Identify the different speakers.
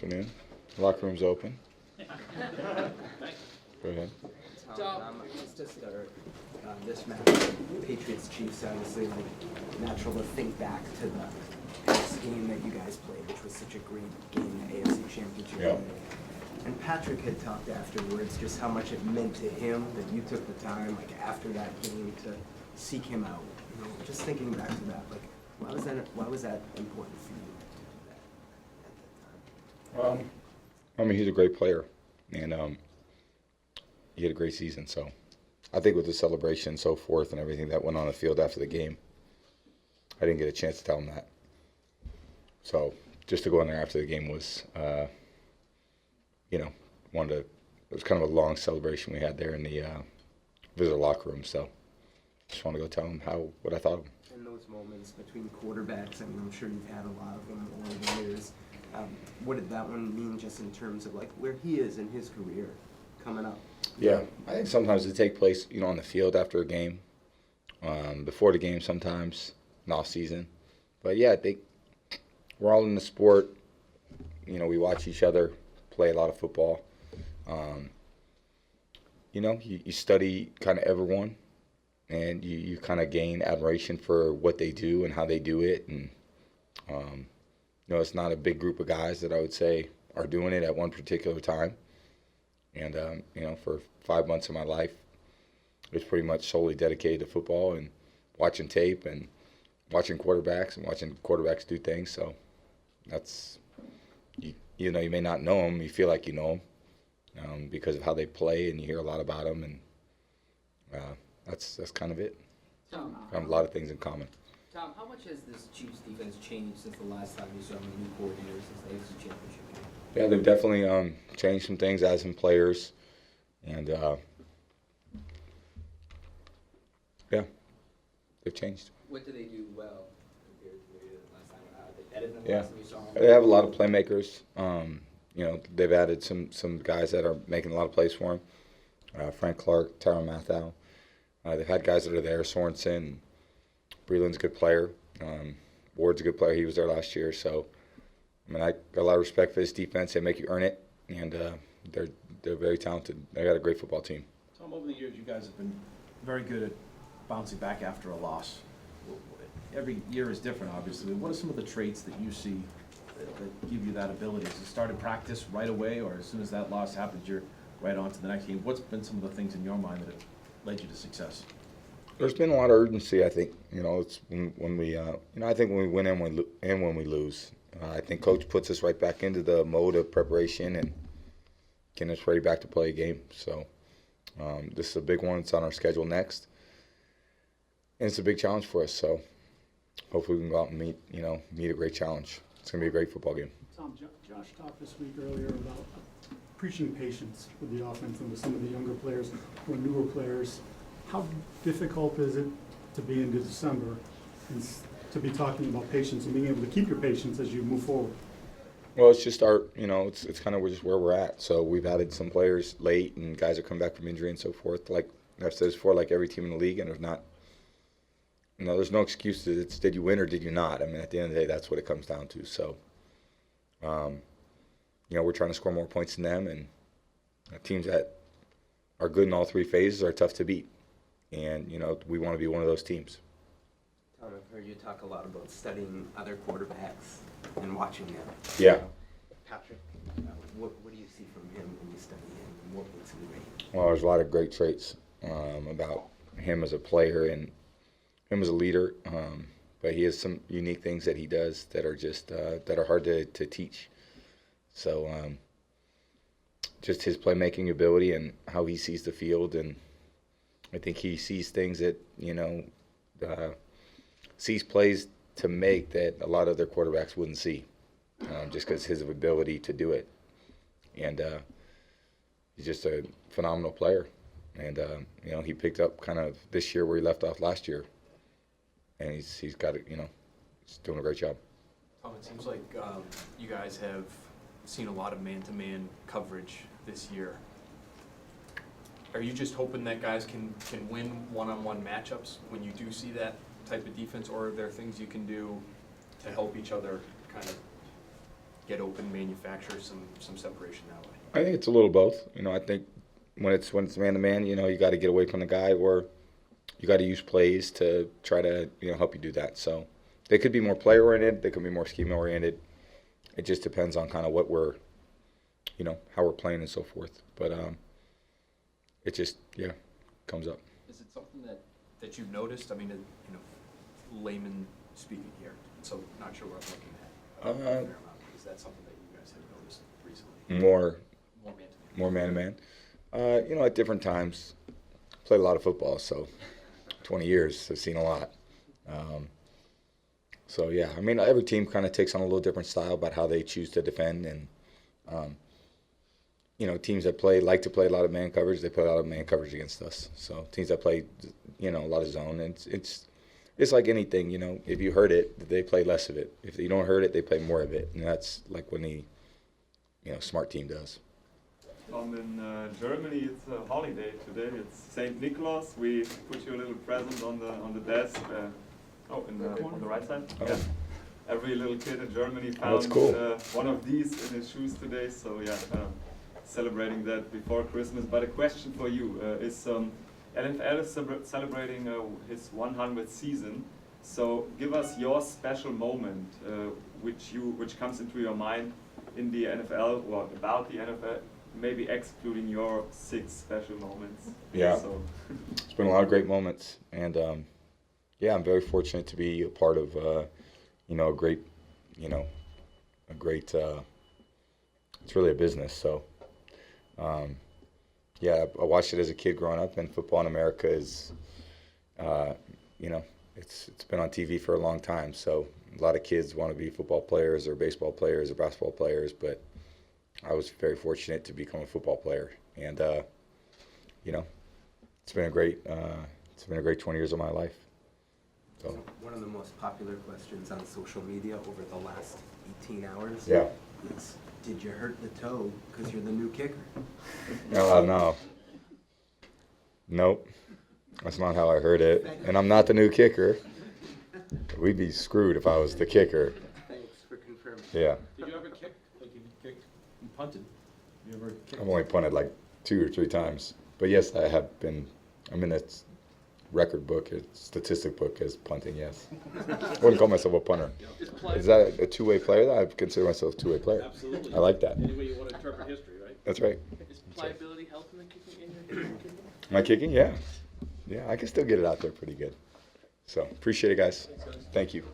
Speaker 1: afternoon. Locker room's open. Go ahead.
Speaker 2: Just to start, this match, Patriots Chiefs, obviously, like, natural to think back to the past game that you guys played, which was such a great game, the AFC Championship
Speaker 1: Yeah.
Speaker 2: game. And Patrick had talked afterwards just how much it meant to him that you took the time, like after that game, to seek him out. You know, just thinking back to that, like, why was that important for you to do that at that time?
Speaker 1: I mean, he's a great player, and he had a great season. So I think with the celebration and so forth and everything that went on the field after the game, I didn't get a chance to tell him that. So just to go in there after the game was, it was kind of a long celebration we had there in the visitor locker room. So just want to go tell him what I thought of him.
Speaker 2: In those moments between quarterbacks, I mean, I'm sure you've had a lot of them over the years. What did that one mean just in terms of like where he is in his career coming up?
Speaker 1: Yeah, I think sometimes it take place, on the field after a game, before the game sometimes, in off season. But yeah, I think we're all in the sport. We watch each other play a lot of football. You study kind of everyone, and you kind of gain admiration for what they do and how they do it. And, it's not a big group of guys that I would say are doing it at one particular time. And, for 5 months of my life, it was pretty much solely dedicated to football and watching tape and watching quarterbacks do things. So that's, you may not know them, you feel like you know them because of how they play, and you hear a lot about them, and that's kind of it.
Speaker 3: Tom,
Speaker 1: A lot of things in common.
Speaker 3: Tom, how much has this Chiefs defense changed since the last time you saw a new coordinator since the AFC Championship game?
Speaker 1: Yeah, they've definitely changed some things as in players, and they've changed.
Speaker 3: What do they do well compared to maybe the last time? They better than the
Speaker 1: Yeah,
Speaker 3: last time you saw them?
Speaker 1: they have a lot of playmakers. They've added some guys that are making a lot of plays for them. Frank Clark, Tyron Matthew. They've had guys that are there. Sorensen, Breland's a good player. Ward's a good player. He was there last year. So, I got a lot of respect for this defense. They make you earn it, and they're very talented. They got a great football team.
Speaker 4: Tom, over the years, you guys have been very good at bouncing back after a loss. Every year is different, obviously. What are some of the traits that you see that give you that ability? Does it start in practice right away, or as soon as that loss happens, you're right on to the next game? What's been some of the things in your mind that have led you to success?
Speaker 1: There's been a lot of urgency, I think. It's when we, I think when we win and when we lose. I think Coach puts us right back into the mode of preparation and getting us ready back to play a game. So this is a big one. It's on our schedule next, and it's a big challenge for us. So hopefully we can go out and meet a great challenge. It's going to be a great football game.
Speaker 5: Tom, Josh talked this week earlier about preaching patience with the offense and with some of the younger players or newer players. How difficult is it to be into December and to be talking about patience and being able to keep your patience as you move forward?
Speaker 1: Well, it's just it's kind of just where we're at. So we've added some players late, and guys are coming back from injury and so forth. Like I've said before, like every team in the league, and there's no excuses. It's did you win or did you not? At the end of the day, that's what it comes down to. So, we're trying to score more points than them, and teams that are good in all three phases are tough to beat. And, we want to be one of those teams.
Speaker 2: Tom, I've heard you talk a lot about studying other quarterbacks and watching them.
Speaker 1: Yeah.
Speaker 2: Patrick, what do you see from him when you study him, and what makes him great?
Speaker 1: Well, there's a lot of great traits about him as a player and him as a leader. But he has some unique things that he does that are just that are hard to teach. So just his playmaking ability and how he sees the field, and I think he sees things that sees plays to make that a lot of their quarterbacks wouldn't see, just because his ability to do it. And he's just a phenomenal player. And he picked up kind of this year where he left off last year, and he's got it. He's doing a great job.
Speaker 6: Tom, it seems like you guys have seen a lot of man-to-man coverage this year. Are you just hoping that guys can win one-on-one matchups when you do see that type of defense, or are there things you can do to help each other kind of get open, manufacture some separation that way?
Speaker 1: I think it's a little both. I think when it's man to man, you got to get away from the guy, or you got to use plays to try to help you do that. So they could be more player oriented, they could be more scheme oriented. It just depends on kind of what we're, how we're playing and so forth. But it just comes up.
Speaker 6: Is it something that you've noticed? I mean, layman speaking here, so not sure what I'm looking at. Is that something that you guys have noticed recently?
Speaker 1: More
Speaker 6: More man to man.
Speaker 1: more man to man. At different times, played a lot of football, so 20 years, I've seen a lot. So yeah, I mean, every team kind of takes on a little different style about how they choose to defend, and teams that like to play a lot of man coverage, they play a lot of man coverage against us. So teams that play, a lot of zone, and it's like anything, if you hurt it, they play less of it. If you don't hurt it, they play more of it, and that's like when the smart team does.
Speaker 7: In Germany, it's a holiday today. It's Saint Nicholas. We put you a little present on the desk. On the right side.
Speaker 1: Oh.
Speaker 7: Yeah. Every little kid in Germany
Speaker 1: Oh, that's
Speaker 7: found
Speaker 1: cool.
Speaker 7: one of these in his shoes today. So yeah, celebrating that before Christmas. But a question for you is: NFL is celebrating his 100th season. So give us your special moment, which comes into your mind in the NFL or about the NFL. Maybe excluding your 6 special moments.
Speaker 1: Yeah.
Speaker 7: So.
Speaker 1: It's been a lot of great moments, and I'm very fortunate to be a part of a great, it's really a business. So, I watched it as a kid growing up, and football in America is, it's been on TV for a long time. So a lot of kids want to be football players or baseball players or basketball players, but I was very fortunate to become a football player, and it's been a great 20 years of my life. So
Speaker 2: One of the most popular questions on social media over the last 18 hours
Speaker 1: yeah,
Speaker 2: is, did you hurt the toe because you're the new kicker?
Speaker 1: no, nope, that's not how I heard it, and I'm not the new kicker. We'd be screwed if I was the kicker.
Speaker 2: Thanks for confirming.
Speaker 1: Yeah,
Speaker 4: Did you ever kick? Like you kicked and punted? You ever kicked?
Speaker 1: I've only punted like 2 or 3 times, but yes, I have been. I'm in a record book, a statistic book as punting. Yes, I wouldn't call myself a punter. Is that a two-way player? I consider myself a two-way player.
Speaker 4: Absolutely.
Speaker 1: I like that.
Speaker 4: Any way you want to interpret history, right?
Speaker 1: That's right.
Speaker 3: Is pliability helping the kicking in your kicking?
Speaker 1: My kicking, yeah, I can still get it out there pretty good. So appreciate it, guys. Thank you.